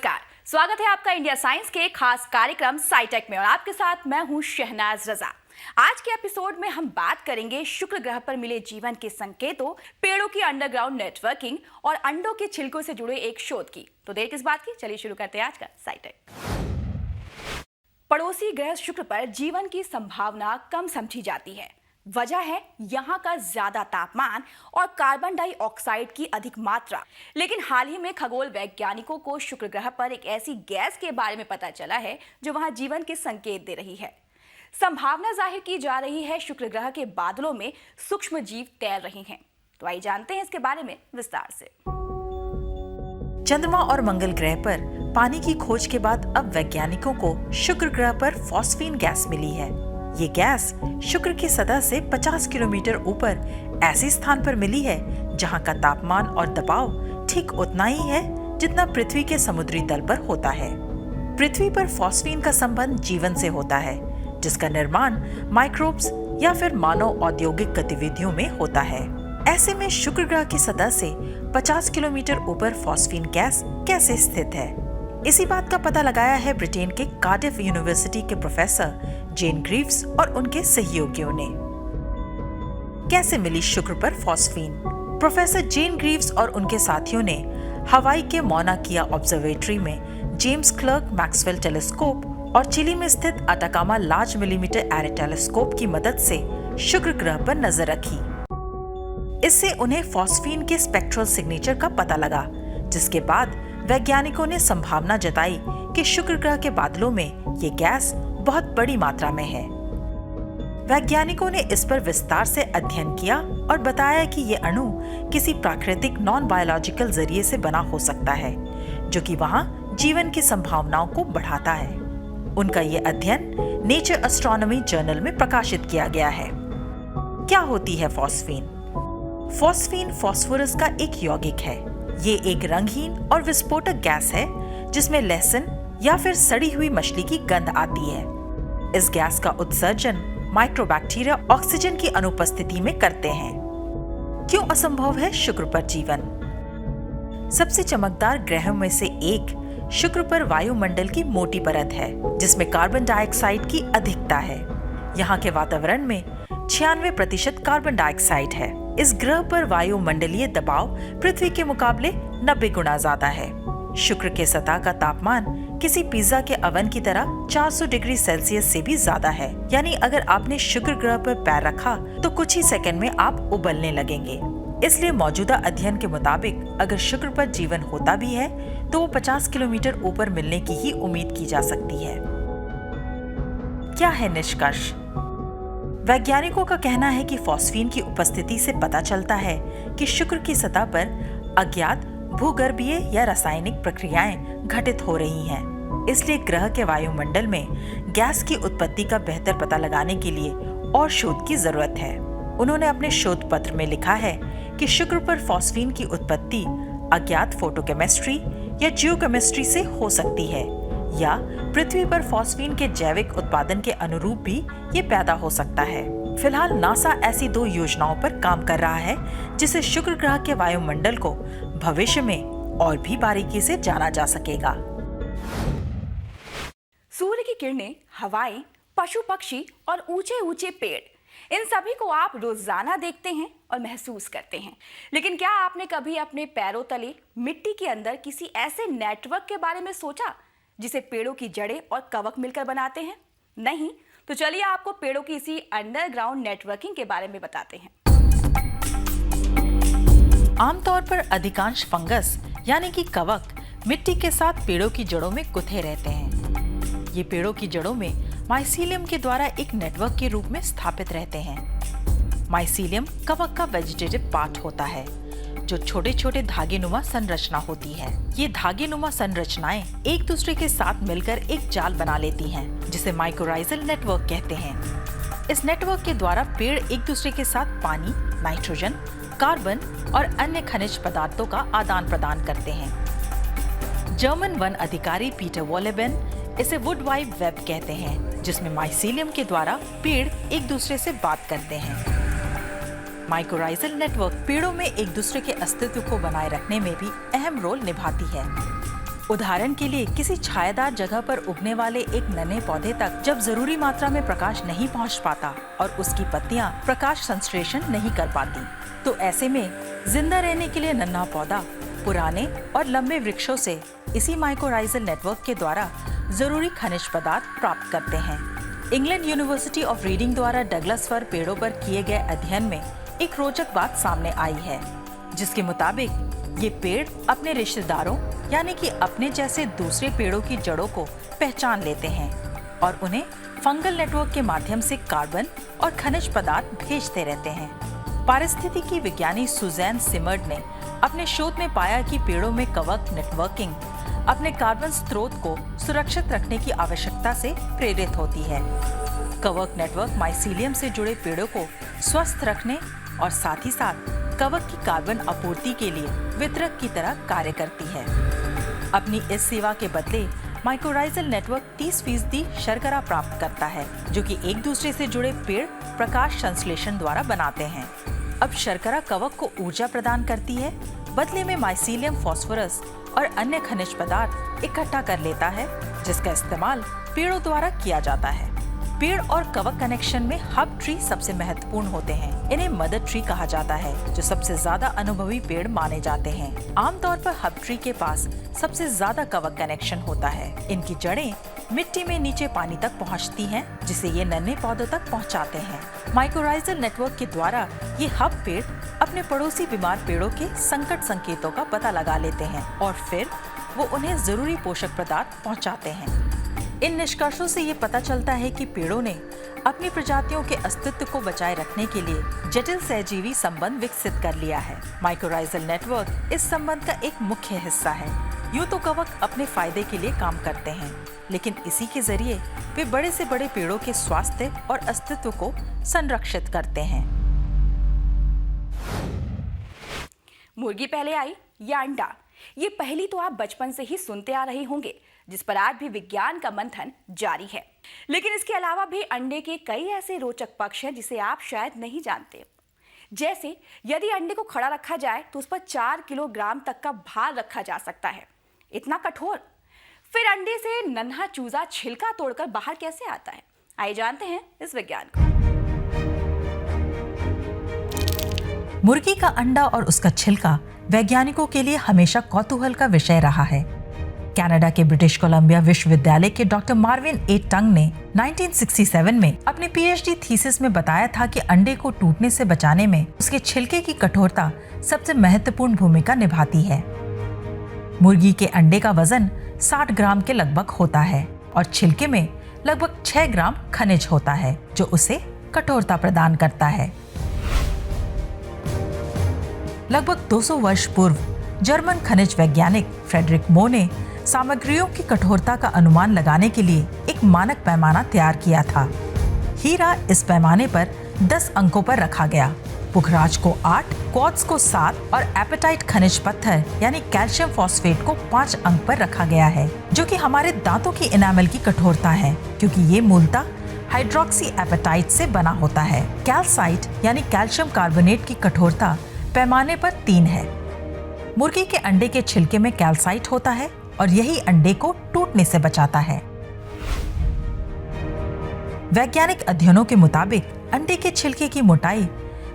नमस्कार, स्वागत है आपका इंडिया साइंस के खास कार्यक्रम साइटेक में और आपके साथ मैं हूं शहनाज रजा। आज के एपिसोड में हम बात करेंगे शुक्र ग्रह पर मिले जीवन के संकेतों, पेड़ों की अंडरग्राउंड नेटवर्किंग और अंडों के छिलकों से जुड़े एक शोध की। तो देर किस बात की, चलिए शुरू करते हैं आज का साइटेक। पड़ोसी ग्रह शुक्र पर जीवन की संभावना कम समझी जाती है। वजह है यहाँ का ज्यादा तापमान और कार्बन डाइऑक्साइड की अधिक मात्रा। लेकिन हाल ही में खगोल वैज्ञानिकों को शुक्र ग्रह पर एक ऐसी गैस के बारे में पता चला है जो वहां जीवन के संकेत दे रही है। संभावना जाहिर की जा रही है शुक्र ग्रह के बादलों में सूक्ष्म जीव तैर रहे हैं। तो आइए जानते हैं इसके बारे में विस्तार से। चंद्रमा और मंगल ग्रह पर पानी की खोज के बाद अब वैज्ञानिकों को शुक्र ग्रह पर फॉस्फीन गैस मिली है। ये गैस शुक्र की सतह से 50 किलोमीटर ऊपर ऐसे स्थान पर मिली है जहां का तापमान और दबाव ठीक उतना ही है जितना पृथ्वी के समुद्री तल पर होता है। पृथ्वी पर फॉस्फीन का संबंध जीवन से होता है, जिसका निर्माण माइक्रोब्स या फिर मानव औद्योगिक गतिविधियों में होता है। ऐसे में शुक्र ग्रह की सतह से 50 किलोमीटर ऊपर फॉस्फीन गैस कैसे स्थित है? इसी बात का पता लगाया है ब्रिटेन के कार्डिफ यूनिवर्सिटी के प्रोफेसर जेन ग्रीव्स और उनके सहयोगियों ने। कैसे मिली शुक्र पर फॉस्फीन? प्रोफेसर जेन ग्रीव्स और उनके साथियों ने हवाई के मौना किया ऑब्जर्वेटरी में जेम्स क्लर्क मैक्सवेल टेलीस्कोप और चिली में स्थित Atacama large millimetre array telescope की मदद से शुक्र ग्रह पर नजर रखी। इससे उन्हें फॉस्फीन के स्पेक्ट्रल सिग्नेचर का पता लगा, जिसके बाद वैज्ञानिकों ने संभावना जताई कि शुक्र ग्रह के बादलों में ये गैस बहुत बड़ी मात्रा में है। वैज्ञानिकों ने इस पर विस्तार से अध्ययन किया और बताया कि ये अणु किसी प्राकृतिक नॉन बायोलॉजिकल जरिए से बना हो सकता है, जो कि वहां जीवन की संभावनाओं को बढ़ाता है। उनका ये अध्ययन नेचर एस्ट्रोनॉमी जर्नल में प्रकाशित किया गया है। क्या होती है फॉस्फीन? फॉस्फीन फास्फोरस का एक यौगिक है। ये एक रंगहीन और विस्फोटक गैस है जिसमें लहसुन या फिर सड़ी हुई मछली की गंध आती है। इस गैस का उत्सर्जन माइक्रोबैक्टीरिया ऑक्सीजन की अनुपस्थिति में करते हैं। क्यों असंभव है शुक्र पर जीवन? सबसे चमकदार ग्रहों में से एक शुक्र पर वायुमंडल की मोटी परत है, जिसमें कार्बन डाइऑक्साइड की अधिकता है। यहाँ के वातावरण में 96% कार्बन डाइऑक्साइड है। इस ग्रह पर वायुमंडलीय दबाव पृथ्वी के मुकाबले 90 गुना ज्यादा है। शुक्र के सतह का तापमान किसी पिज्जा के अवन की तरह 400 डिग्री सेल्सियस से भी ज्यादा है। यानी अगर आपने शुक्र ग्रह पर पैर रखा तो कुछ ही सेकंड में आप उबलने लगेंगे। इसलिए मौजूदा अध्ययन के मुताबिक अगर शुक्र पर जीवन होता भी है तो वो 50 किलोमीटर ऊपर मिलने की ही उम्मीद की जा सकती है। क्या है निष्कर्ष? वैज्ञानिकोों का कहना है कि फॉस्फीन की उपस्थिति से पता चलता है कि शुक्र की सतह पर अज्ञात भूगर्भीय या रासायनिक प्रक्रियाएं घटित हो रही हैं। इसलिए ग्रह के वायुमंडल में गैस की उत्पत्ति का बेहतर पता लगाने के लिए और शोध की जरूरत है। उन्होंने अपने शोध पत्र में लिखा है कि शुक्र पर फॉस्फीन की उत्पत्ति अज्ञात फोटोकेमिस्ट्री या जियोकेमिस्ट्री से हो सकती है, या पृथ्वी पर फॉस्फीन के जैविक उत्पादन के अनुरूप भी ये पैदा हो सकता है। फिलहाल नासा ऐसी 2 योजनाओं पर काम कर रहा है जिससे शुक्र ग्रह के वायुमंडल को भविष्य में और भी बारीकी से जाना जा सकेगा। सूर्य की किरणें, हवाएं, पशु पक्षी और ऊंचे ऊंचे पेड़, इन सभी को आप रोजाना देखते हैं और महसूस करते हैं। लेकिन क्या आपने कभी अपने पैरों तले मिट्टी के अंदर किसी ऐसे नेटवर्क के बारे में सोचा जिसे पेड़ों की जड़ें और कवक मिलकर बनाते हैं? नहीं? तो चलिए आपको पेड़ों की इसी अंडरग्राउंड नेटवर्किंग के बारे में बताते हैं। आमतौर पर अधिकांश फंगस यानी कि कवक मिट्टी के साथ पेड़ों की जड़ों में गुथे रहते हैं। ये पेड़ों की जड़ों में माइसीलियम के द्वारा एक नेटवर्क के रूप में स्थापित रहते हैं। माइसीलियम कवक का वेजिटेटिव पार्ट होता है, जो छोटे छोटे धागेनुमा संरचना होती है। ये धागेनुमा संरचनाएं एक दूसरे के साथ मिलकर एक जाल बना लेती हैं, जिसे माइकोराइजल नेटवर्क कहते हैं। इस नेटवर्क के द्वारा पेड़ एक दूसरे के साथ पानी, नाइट्रोजन, कार्बन और अन्य खनिज पदार्थों का आदान प्रदान करते हैं। जर्मन वन अधिकारी पीटर वॉलेबेन इसे वुड वाइड वेब कहते हैं, जिसमें माइसीलियम के द्वारा पेड़ एक दूसरे से बात करते हैं। माइकोराइजल नेटवर्क पेड़ों में एक दूसरे के अस्तित्व को बनाए रखने में भी अहम रोल निभाती है। उदाहरण के लिए किसी छायादार जगह पर उगने वाले एक नन्हे पौधे तक जब जरूरी मात्रा में प्रकाश नहीं पहुंच पाता और उसकी पत्तियां प्रकाश संश्लेषण नहीं कर पाती, तो ऐसे में जिंदा रहने के लिए नन्हा पौधा पुराने और लंबे वृक्षों से इसी माइकोराइजल नेटवर्क के द्वारा जरूरी खनिज पदार्थ प्राप्त करते हैं। इंग्लैंड यूनिवर्सिटी ऑफ रीडिंग द्वारा डगलस फर पेड़ों पर किए गए अध्ययन में एक रोचक बात सामने आई है, जिसके मुताबिक ये पेड़ अपने रिश्तेदारों यानी कि अपने जैसे दूसरे पेड़ों की जड़ों को पहचान लेते हैं और उन्हें फंगल नेटवर्क के माध्यम से कार्बन और खनिज पदार्थ भेजते रहते हैं। पारिस्थितिकी विज्ञानी सुजैन सिमर्ड ने अपने शोध में पाया कि पेड़ों में कवक नेटवर्किंग अपने कार्बन स्रोत को सुरक्षित रखने की आवश्यकता से प्रेरित होती है। कवक नेटवर्क माइसीलियम से जुड़े पेड़ों को स्वस्थ रखने और साथ ही साथ कवक की कार्बन आपूर्ति के लिए वितरक की तरह कार्य करती है। अपनी इस सेवा के बदले माइकोराइजल नेटवर्क 30% शर्करा प्राप्त करता है, जो कि एक दूसरे से जुड़े पेड़ प्रकाश संश्लेषण द्वारा बनाते हैं। अब शर्करा कवक को ऊर्जा प्रदान करती है, बदले में माइसीलियम फास्फोरस और अन्य खनिज पदार्थ इकट्ठा कर लेता है, जिसका इस्तेमाल पेड़ों द्वारा किया जाता है। पेड़ और कवक कनेक्शन में हब ट्री सबसे महत्वपूर्ण होते हैं। इन्हें मदर ट्री कहा जाता है, जो सबसे ज्यादा अनुभवी पेड़ माने जाते हैं। आमतौर पर हब ट्री के पास सबसे ज्यादा कवक कनेक्शन होता है। इनकी जड़ें मिट्टी में नीचे पानी तक पहुंचती हैं, जिसे ये नन्हे पौधों तक पहुंचाते हैं। माइकोराइजल नेटवर्क के द्वारा ये हब पेड़ अपने पड़ोसी बीमार पेड़ों के संकट संकेतों का पता लगा लेते हैं और फिर वो उन्हें जरूरी पोषक पदार्थ पहुंचाते हैं। इन निष्कर्षों से ये पता चलता है कि पेड़ों ने अपनी प्रजातियों के अस्तित्व को बचाए रखने के लिए जटिल सहजीवी संबंध विकसित कर लिया है। माइकोराइजल नेटवर्क इस संबंध का एक मुख्य हिस्सा है। यूं तो कवक अपने फायदे के लिए काम करते हैं, लेकिन इसी के जरिए वे बड़े से बड़े पेड़ों के स्वास्थ्य और अस्तित्व को संरक्षित करते हैं। मुर्गी पहले आई या अंडा, ये पहली तो आप बचपन से ही सुनते आ रहे होंगे, जिस पर आज भी विज्ञान का मंथन जारी है। लेकिन इसके अलावा भी अंडे के कई ऐसे रोचक पक्ष हैं जिसे आप शायद नहीं जानते। जैसे यदि अंडे को खड़ा रखा जाए तो उस पर 4 किलोग्राम तक का भार रखा जा सकता है। इतना कठोर। फिर अंडे से नन्हा चूजा छिलका तोड़कर बाहर कैसे आता है, आइए जानते हैं इस विज्ञान को। मुर्गी का अंडा और उसका छिलका वैज्ञानिकों के लिए हमेशा कौतूहल का विषय रहा है। कनाडा के ब्रिटिश कोलंबिया विश्वविद्यालय के डॉक्टर मार्विन ए टंग ने 1967 में अपने पीएचडी थीसिस में बताया था कि अंडे को टूटने से बचाने में उसके छिलके की कठोरता सबसे महत्वपूर्ण भूमिका निभाती है। मुर्गी के अंडे का वजन 60 ग्राम के लगभग होता है और छिलके में लगभग 6 ग्राम खनिज होता है, जो उसे कठोरता प्रदान करता है। लगभग 200 वर्ष पूर्व जर्मन खनिज वैज्ञानिक फ्रेडरिक मो ने सामग्रियों की कठोरता का अनुमान लगाने के लिए एक मानक पैमाना तैयार किया था। हीरा इस पैमाने पर 10 अंकों पर रखा गया, पुखराज को 8, क्वार्ट्ज को 7 और एपेटाइट खनिज पत्थर यानी कैल्शियम फॉस्फेट को 5 अंक पर रखा गया है, जो कि हमारे दांतों की इनामल की कठोरता है, क्योंकि ये मूलतः हाइड्रोक्सी एपेटाइट से बना होता है। कैल्साइट यानी कैल्शियम कार्बोनेट की कठोरता पैमाने पर 3 है। मुर्गी के अंडे के छिलके में कैल्साइट होता है और यही अंडे को टूटने से बचाता है। वैज्ञानिक अध्ययनों के मुताबिक अंडे के छिलके की मोटाई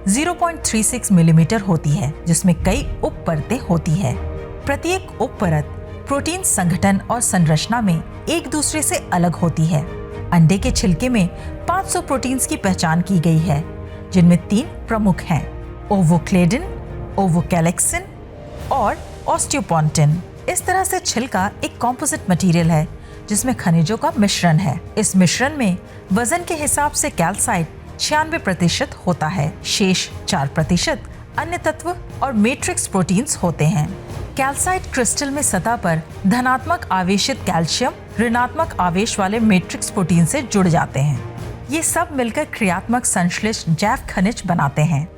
0.36 मिलीमीटर होती है, जिसमें कई उप परतें होती है। प्रत्येक उप परत प्रोटीन संगठन और संरचना में एक दूसरे से अलग होती है। अंडे के छिलके में 500 प्रोटीन्स की पहचान की गई है, जिनमें 3 प्रमुख हैं: ओवोक्लेडिन, ओवोकैलेक्सिन और ऑस्टियोपोन्टिन। इस तरह से छिलका एक कॉम्पोजिट मटेरियल है जिसमें खनिजों का मिश्रण है। इस मिश्रण में वजन के हिसाब से कैल्साइट 96% होता है, शेष 4% अन्य तत्व और मैट्रिक्स प्रोटीन्स होते हैं। कैल्साइट क्रिस्टल में सतह पर धनात्मक आवेशित कैल्शियम ऋणात्मक आवेश वाले मैट्रिक्स प्रोटीन से जुड़ जाते हैं। ये सब मिलकर क्रियात्मक संश्लिष्ट जैव खनिज बनाते हैं।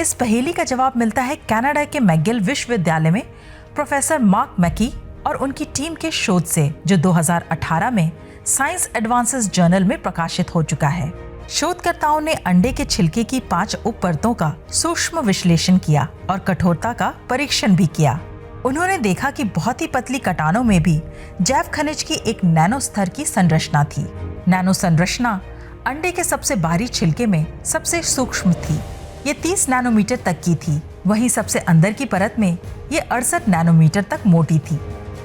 इस पहेली का जवाब मिलता है कनाडा के मैगिल विश्वविद्यालय में प्रोफेसर मार्क मैकी और उनकी टीम के शोध से, जो 2018 में साइंस एडवांसेस जर्नल में प्रकाशित हो चुका है। शोधकर्ताओं ने अंडे के छिलके की 5 उप परतों का सूक्ष्म विश्लेषण किया और कठोरता का परीक्षण भी किया। उन्होंने देखा कि बहुत ही पतली कटानों में भी जैव खनिज की एक नैनो स्तर की संरचना थी। नैनो संरचना अंडे के सबसे बाहरी छिलके में सबसे सूक्ष्म थी। ये 30 नैनोमीटर तक की थी। वहीं सबसे अंदर की परत में ये 68 नैनोमीटर तक मोटी थी।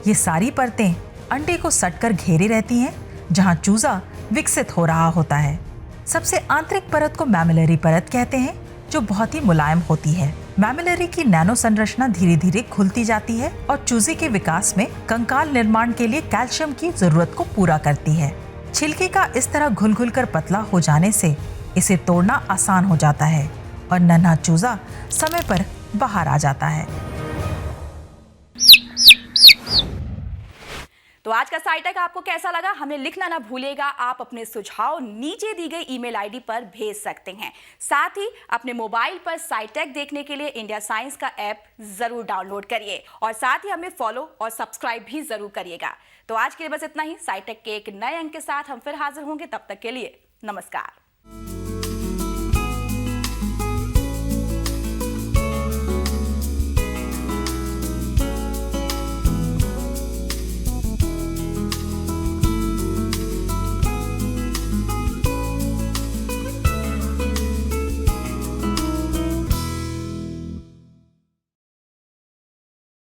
ये सारी परतें अंडे को सटकर घेरे रहती हैं, जहां चूजा विकसित हो रहा होता है। सबसे आंतरिक परत को मैमिलरी परत कहते हैं, जो बहुत ही मुलायम होती है। मैमिलरी की नैनो संरचना धीरे धीरे खुलती जाती है और चूजे के विकास में कंकाल निर्माण के लिए कैल्शियम की जरूरत को पूरा करती है। छिलके का इस तरह घुल घुल कर पतला हो जाने से इसे तोड़ना आसान हो जाता है और नन्हा चूजा समय पर बाहर आ जाता है। तो आज का SciTech आपको कैसा लगा, हमें लिखना ना भूलिएगा। आप अपने सुझाव नीचे दी गई ईमेल आईडी पर भेज सकते हैं। साथ ही अपने मोबाइल पर SciTech देखने के लिए इंडिया साइंस का ऐप जरूर डाउनलोड करिए और साथ ही हमें फॉलो और सब्सक्राइब भी जरूर करिएगा। तो आज के लिए बस इतना ही। SciTech के एक नए अंक के साथ हम फिर हाजिर होंगे। तब तक के लिए नमस्कार।